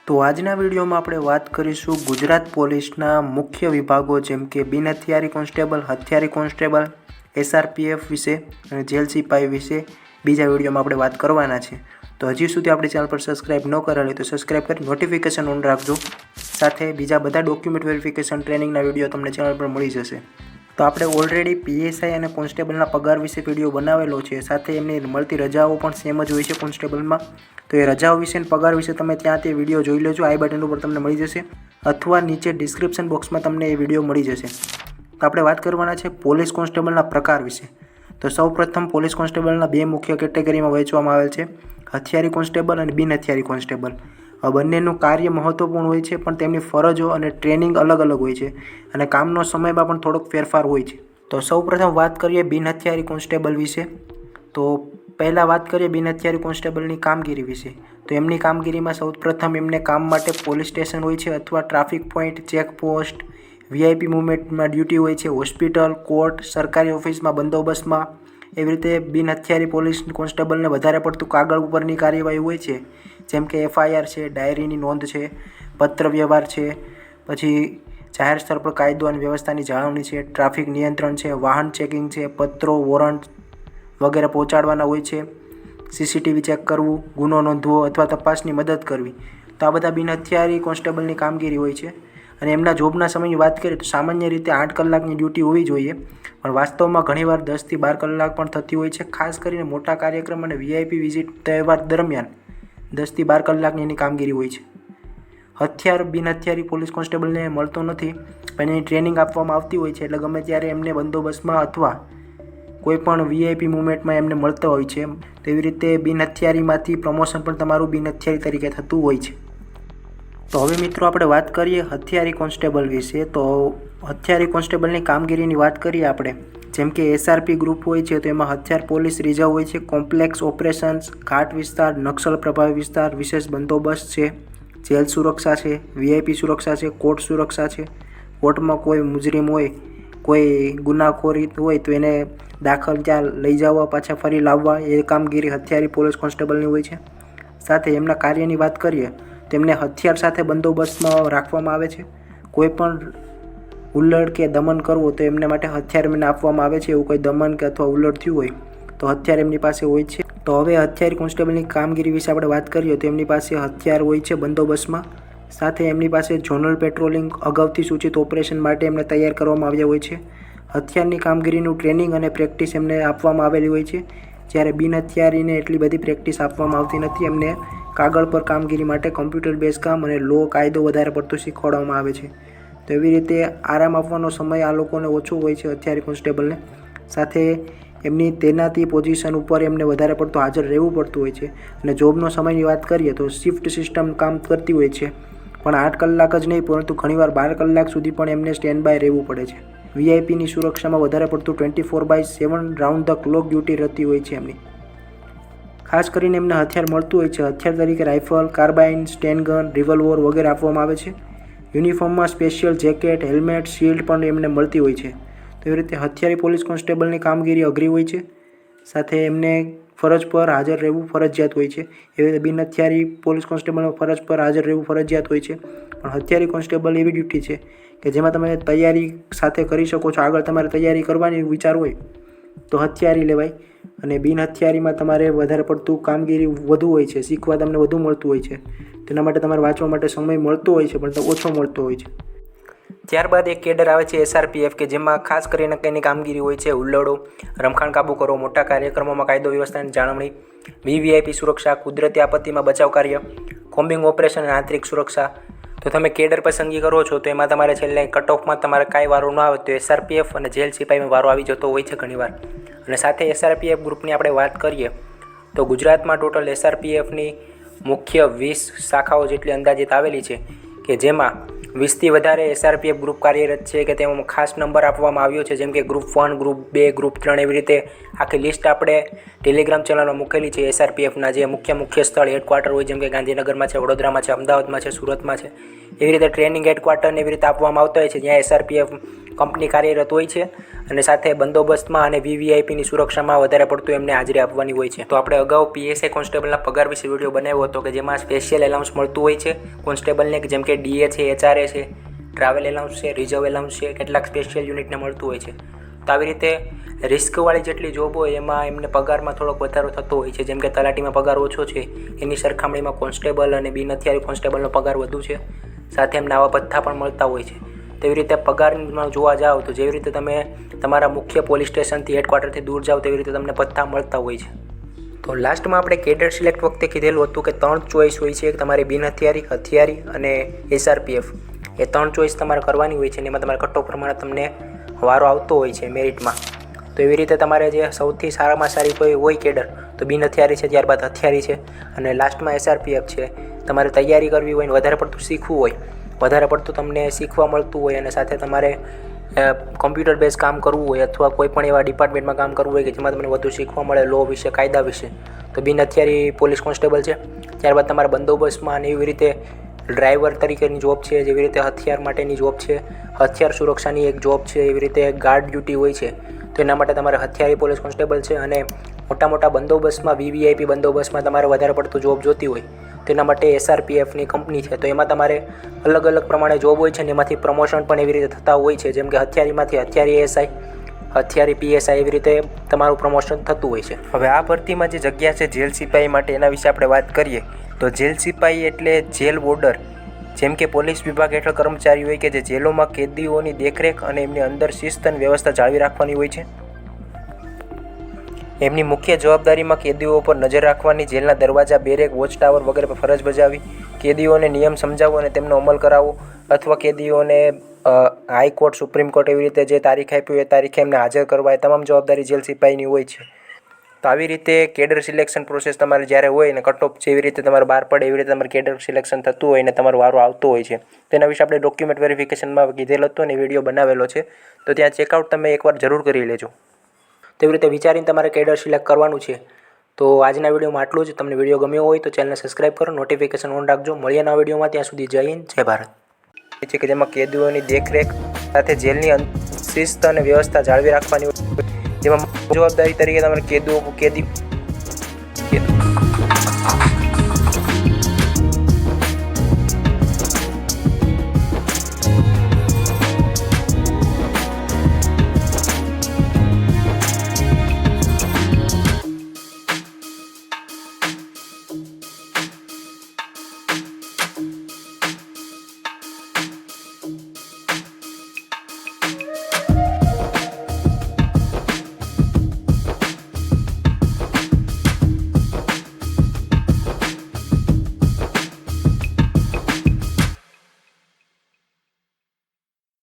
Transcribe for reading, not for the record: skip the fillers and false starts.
તો આજના વિડીયોમાં આપણે વાત કરીશું ગુજરાત પોલીસના મુખ્ય વિભાગો જેમ કે બિન હથિયારી કોન્સ્ટેબલ, હથિયારી કોન્સ્ટેબલ, SRPF વિશે અને જેલ સિપાઈ વિશે બીજા વિડીયોમાં આપણે વાત કરવાના છે। તો હજી સુધી આપણી ચેનલ પર સબસ્ક્રાઇબ ન કરેલી તો સબસ્ક્રાઇબ કરી નોટિફિકેશન ઓન રાખજો। સાથે બીજા બધા ડોક્યુમેન્ટ વેરિફિકેશન ટ્રેનિંગના વિડીયો તમને ચેનલ પર મળી જશે। તો આપણે ઓલરેડી PSI અને કોન્સ્ટેબલના પગાર વિશે વિડીયો બનાવેલો છે, સાથે એમની મળતી રજાઓ પણ સેમ જ હોય છે કોન્સ્ટેબલમાં। તો એ રજાઓ વિશે અને પગાર વિશે તમે ત્યાં તે વિડીયો જોઈ લેજો, આઈ બટન ઉપર તમને મળી જશે અથવા નીચે ડિસ્ક્રિપ્શન બોક્સમાં તમને એ વિડીયો મળી જશે। તો આપણે વાત કરવાના છે પોલીસ કોન્સ્ટેબલના પ્રકાર વિશે। તો સૌપ્રથમ પોલીસ કોન્સ્ટેબલના બે મુખ્ય કેટેગરીમાં વહેંચવામાં આવેલ છે, હથિયારી કોન્સ્ટેબલ અને બિન હથિયારી કોન્સ્ટેબલ। આ બંનેનું કાર્ય મહત્વપૂર્ણ હોય છે, પણ તેમની ફરજો અને ટ્રેનિંગ અલગ અલગ હોય છે અને કામનો સમયમાં પણ થોડોક ફેરફાર હોય છે। તો સૌપ્રથમ વાત કરીએ બિન હથિયારી કોન્સ્ટેબલ વિશે। તો પહેલાં વાત કરીએ બિન હથિયારી કોન્સ્ટેબલની કામગીરી વિશે। તો એમની કામગીરીમાં સૌપ્રથમ એમને કામ માટે પોલીસ સ્ટેશન હોય છે અથવા ટ્રાફિક પોઈન્ટ, ચેકપોસ્ટ, VIP મુવમેન્ટમાં ડ્યુટી હોય છે, હોસ્પિટલ, કોર્ટ, સરકારી ઓફિસમાં બંદોબસ્તમાં। એવી રીતે બિન હથિયારી પોલીસ કોન્સ્ટેબલને વધારે પડતું કાગળ ઉપરની કાર્યવાહી હોય છે, જેમ કે FIR છે, ડાયરીની નોંધ છે, પત્ર વ્યવહાર છે, પછી જાહેર સ્થળ પર કાયદો અને વ્યવસ્થાની જાળવણી છે, ટ્રાફિક નિયંત્રણ છે, વાહન ચેકિંગ છે, પત્રો, વોરંટ વગેરે પહોંચાડવાના હોય છે, CCTV ચેક કરવું, ગુનો નોંધવો અથવા તપાસની મદદ કરવી। તો આ બધા બિન હથિયારી કોન્સ્ટેબલની કામગીરી હોય છે। અને એમના જોબના સમયની વાત કરીએ તો સામાન્ય રીતે 8 કલાકની ડ્યુટી હોવી જોઈએ, પણ વાસ્તવમાં ઘણીવાર 10 થી 12 કલાક પણ થતી હોય છે। ખાસ કરીને મોટા કાર્યક્રમ અને VIP વિઝિટ તહેવાર દરમિયાન 10 થી 12 કલાકની એની કામગીરી હોય છે। હથિયાર બિન હથિયારી પોલીસ કોન્સ્ટેબલને મળતો નથી, પણ એની ટ્રેનિંગ આપવામાં આવતી હોય છે, એટલે ગમે ત્યારે એમને બંદોબસ્તમાં અથવા કોઈ પણ VIP મુવમેન્ટમાં એમને મળતો હોય છે। તેવી રીતે બિન હથિયારીમાંથી પ્રમોશન પણ તમારું બિન હથિયારી તરીકે થતું હોય છે। તો હવે મિત્રો આપણે વાત કરીએ હથિયારી કોન્સ્ટેબલ વિશે। તો હથિયારી કોન્સ્ટેબલની કામગીરીની વાત કરીએ આપણે, જેમ કે SRP ગ્રુપ હોય છે, તો એમાં હથિયાર પોલીસ રિઝર્વ હોય છે, કોમ્પ્લેક્સ ઓપરેશન્સ, ઘાટ વિસ્તાર, નક્સલ પ્રભાવિત વિસ્તાર, વિશેષ બંદોબસ્ત છે, જેલ સુરક્ષા છે, VIP સુરક્ષા છે, કોર્ટ સુરક્ષા છે, કોર્ટમાં કોઈ મુજરિમ હોય, કોઈ ગુનાખોરી હોય તો એને દાખલ ત્યાં લઈ જવા પાછા ફરી લાવવા, એ કામગીરી હથિયારી પોલીસ કોન્સ્ટેબલની હોય છે। સાથે એમના કાર્યની વાત કરીએ તો એમને હથિયાર સાથે બંદોબસ્તમાં રાખવામાં આવે છે। કોઈ પણ હુલ્લડ કે દમન કરવો તો એમને માટે હથિયાર એમને આપવામાં આવે છે। એવું કોઈ દમન કે અથવા હુલ્લડ થયું હોય તો હથિયાર એમની પાસે હોય છે। તો હવે હથિયારી કોન્સ્ટેબલની કામગીરી વિશે આપણે વાત કરીએ તો એમની પાસે હથિયાર હોય છે બંદોબસ્તમાં, સાથે એમની પાસે ઝોનલ પેટ્રોલિંગ, અગાઉથી સૂચિત ઓપરેશન માટે એમને તૈયાર કરવામાં આવ્યા હોય છે। હથિયારની કામગીરીનું ટ્રેનિંગ અને પ્રેક્ટિસ એમને આપવામાં આવેલી હોય છે, જ્યારે બિન હથિયારીને એટલી બધી પ્રેક્ટિસ આપવામાં આવતી નથી। એમને કાગળ પર કામગીરી માટે કમ્પ્યુટર બેઝ કામ અને લો કાયદો વધારે પડતું શીખવાડવામાં આવે છે। તો એવી રીતે આરામ આપવાનો સમય આ લોકોને ઓછો હોય છે હથિયારી કોન્સ્ટેબલને। સાથે એમની તૈનાતી પોઝિશન ઉપર એમને વધારે પડતું હાજર રહેવું પડતું હોય છે। અને જોબનો સમયની વાત કરીએ તો શિફ્ટ સિસ્ટમ કામ કરતી હોય છે, પણ 8 કલાક જ નહીં પરંતુ ઘણીવાર 12 કલાક સુધી પણ એમને સ્ટેન્ડ બાય રહેવું પડે છે। VIPની સુરક્ષામાં વધારે પડતું 24/7 રાઉન્ડ ધ ક્લોક ડ્યુટી રહેતી હોય છે એમની। ખાસ કરીને એમને હથિયાર મળતું હોય છે, હથિયાર તરીકે રાઇફલ, કાર્બાઇન, સ્ટેનગન, રિવોલ્વર વગેરે આપવામાં આવે છે। યુનિફોર્મમાં સ્પેશિયલ જેકેટ, હેલ્મેટ, શિલ્ડ પણ એમને મળતી હોય છે। તો એવી રીતે હથિયારી પોલીસ કોન્સ્ટેબલની કામગીરી અઘરી હોય છે, સાથે એમને ફરજ પર હાજર રહેવું ફરજિયાત હોય છે। એવી રીતે બિન હથિયારી પોલીસ કોન્સ્ટેબલમાં ફરજ પર હાજર રહેવું ફરજિયાત હોય છે, પણ હથિયારી કોન્સ્ટેબલ એવી ડ્યુટી છે કે જેમાં તમે તૈયારી સાથે કરી શકો છો। આગળ તમારે તૈયારી કરવાની વિચાર હોય તો હથિયારી લેવાય, અને બિન હથિયારીમાં તમારે વધારે પડતું કામગીરી વધુ હોય છે, શીખવા તમને વધુ મળતું હોય છે, તેના માટે તમારે વાંચવા માટે સમય મળતો હોય છે, પણ ઓછો મળતો હોય છે। ત્યારબાદ એક કેડર આવે છે SRPF, કે જેમાં ખાસ કરીને કંઈની કામગીરી હોય છે હુલ્લડો, રમખાણ કાબૂ કરો, મોટા કાર્યક્રમોમાં કાયદો વ્યવસ્થાની જાળવણી, VVIP સુરક્ષા, કુદરતી આપત્તિમાં બચાવ કાર્ય, કોમ્બિંગ ઓપરેશન અને આંતરિક સુરક્ષા। તો તમે કેડર પસંદગી કરો છો તો એમાં તમારે છેલ્લે કટ ઓફમાં તમારે કાંઈ વારો ન આવે તો SRPF અને જેલ સિપાઈમાં વારો આવી જતો હોય છે ઘણીવાર। અને સાથે SRPF ગ્રુપની આપણે વાત કરીએ તો ગુજરાતમાં ટોટલ SRPFની મુખ્ય 20 શાખાઓ જેટલી અંદાજિત આવેલી છે, કે જેમાં 20થી વધારે SRPF ગ્રુપ કાર્યરત છે કે તેમાં ખાસ નંબર આપવામાં આવ્યો છે, જેમ કે ગ્રુપ 1, ગ્રુપ 2, ગ્રુપ 3 એવી રીતે આખી લિસ્ટ આપણે ટેલિગ્રામ ચેનલમાં મૂકેલી છે. SRPFના જે મુખ્ય સ્થળ હેડક્વાર્ટર હોય, જેમ કે ગાંધીનગરમાં છે, વડોદરામાં છે, અમદાવાદમાં છે, સુરતમાં છે, એવી રીતે ટ્રેનિંગ હેડક્વાર્ટરને એવી રીતે આપવામાં આવતા હોય છે, જ્યાં SRPF કંપની કાર્યરત હોય છે અને સાથે બંદોબસ્તમાં અને VVIPની સુરક્ષામાં વધારે પડતું એમને હાજરી આપવાની હોય છે. તો આપણે અગાઉ PSI કોન્સ્ટેબલના પગાર વિશે વિડીયો બનાવ્યો હતો કે જેમાં સ્પેશિયલ એલાઉન્સ મળતું હોય છે કોન્સ્ટેબલને, જેમ કે DA છે, HRA છે, ટ્રાવેલ એલાઉન્સ છે, રિઝર્વ એલાઉન્સ છે, કેટલાક સ્પેશિયલ યુનિટને મળતું હોય છે. તો આવી રીતે રિસ્કવાળી જેટલી જોબ હોય એમાં એમને પગારમાં થોડોક વધારો થતો હોય છે, જેમ કે તલાટીમાં પગાર ઓછો છે એની સરખામણીમાં કોન્સ્ટેબલ અને બિન હથિયારી કોન્સ્ટેબલનો પગાર વધુ છે, સાથે એમને આવા ભથ્થા પણ મળતા હોય છે. તેવી રીતે પગારમાં જોવા જાઓ તો જેવી રીતે તમે તમારા મુખ્ય પોલીસ સ્ટેશનથી હેડક્વાર્ટરથી દૂર જાઓ તેવી રીતે તમને ભથ્થા મળતા હોય છે. તો લાસ્ટમાં આપણે કેડર સિલેક્ટ વખતે કીધેલું હતું કે 3 ચોઈસ હોય છે, તમારી બિન હથિયારી, હથિયારી અને SRPF. એ 3 ચોઈસ તમારે કરવાની હોય છે અને એમાં તમારે કટઓફ પ્રમાણે તમને વારો આવતો હોય છે મેરિટમાં. તો એવી રીતે તમારે જે સૌથી સારામાં સારી કોઈ હોય કેડર તો બિન હથિયારી છે, ત્યારબાદ હથિયારી છે અને લાસ્ટમાં SRPF છે. તમારે તૈયારી કરવી હોય ને વધારે પડતું શીખવું હોય, વધારે પડતું તમને શીખવા મળતું હોય અને સાથે તમારે કોમ્પ્યુટર બેઝ કામ કરવું હોય અથવા કોઈ પણ એવા ડિપાર્ટમેન્ટમાં કામ કરવું હોય કે જેમાં તમને વધુ શીખવા મળે લો વિશે, કાયદા વિશે, તો બિન હથિયારી પોલીસ કોન્સ્ટેબલ છે. ત્યારબાદ તમારા બંદોબસ્તમાં અને એવી રીતે ડ્રાઈવર તરીકેની જોબ છે, જેવી રીતે હથિયાર માટેની જોબ છે, હથિયાર સુરક્ષાની એક જોબ છે, એવી રીતે ગાર્ડ ડ્યુટી હોય છે. તો એના માટે તમારે હથિયારી પોલીસ કોન્સ્ટેબલ છે અને મોટા બંદોબસ્તમાં VVIP બંદોબસ્તમાં તમારે વધારે પડતું જોબ જોતી હોય તો એના માટે SRPFની કંપની છે. તો એમાં તમારે અલગ અલગ પ્રમાણે જોબ હોય છે અને એમાંથી પ્રમોશન પણ એવી રીતે થતા હોય છે, જેમ કે હથિયારીમાંથી હથિયારી ASI, હથિયારી PSI, એવી રીતે તમારું પ્રમોશન થતું હોય છે. હવે આ ભરતીમાં જે જગ્યા છે જેલ સિપાહી માટે, એના વિશે આપણે વાત કરીએ તો જેલ સિપાહી એટલે જેલ વોર્ડર, જેમ કે પોલીસ વિભાગ હેઠળ કર્મચારી હોય કે જે જેલોમાં કેદીઓની દેખરેખ અને એમની અંદર શિસ્ત અને વ્યવસ્થા જાળવી રાખવાની હોય છે. એમની મુખ્ય જવાબદારીમાં કેદીઓ પર નજર રાખવાની, જેલના દરવાજા, બેરેક, વોચ ટાવર વગેરે પર ફરજ બજાવી, કેદીઓને નિયમ સમજાવવો અને તેમનો અમલ કરાવવો અથવા કેદીઓને હાઈકોર્ટ, સુપ્રીમ કોર્ટ એવી રીતે જે તારીખ આપી હોય એ તારીખે એમને હાજર કરવા, એ તમામ જવાબદારી જેલ સિપાહીની હોય છે. તો આવી રીતે કેડર સિલેક્શન પ્રોસેસ તમારે જ્યારે હોય ને કટઓફ જેવી રીતે તમારે બહાર પડે એવી રીતે તમારે કેડર સિલેક્શન થતું હોય ને તમારો વારો આવતો હોય છે. તેના વિશે આપણે ડોક્યુમેન્ટ વેરિફિકેશનમાં કીધેલો હતો અને વિડીયો બનાવેલો છે, તો ત્યાં ચેકઆઉટ તમે એકવાર જરૂર કરી લેજો. તેવી રીતે વિચારીને તમારે કેડર સિલેક્ટ કરવાનું છે. તો આજના વિડીયોમાં આટલું જ. તમને વિડીયો ગમ્યો હોય તો ચેનલને સબસ્ક્રાઈબ કરો, નોટિફિકેશન ઓન રાખજો. મળીએ નવા વિડીયોમાં, ત્યાં સુધી જય હિન્દ, જય ભારત. છે કે જેમાં કેદીઓની દેખરેખ સાથે જેલની શિસ્ત અને વ્યવસ્થા જાળવી રાખવાની, જેમાં જવાબદારી તરીકે તમારે કેદી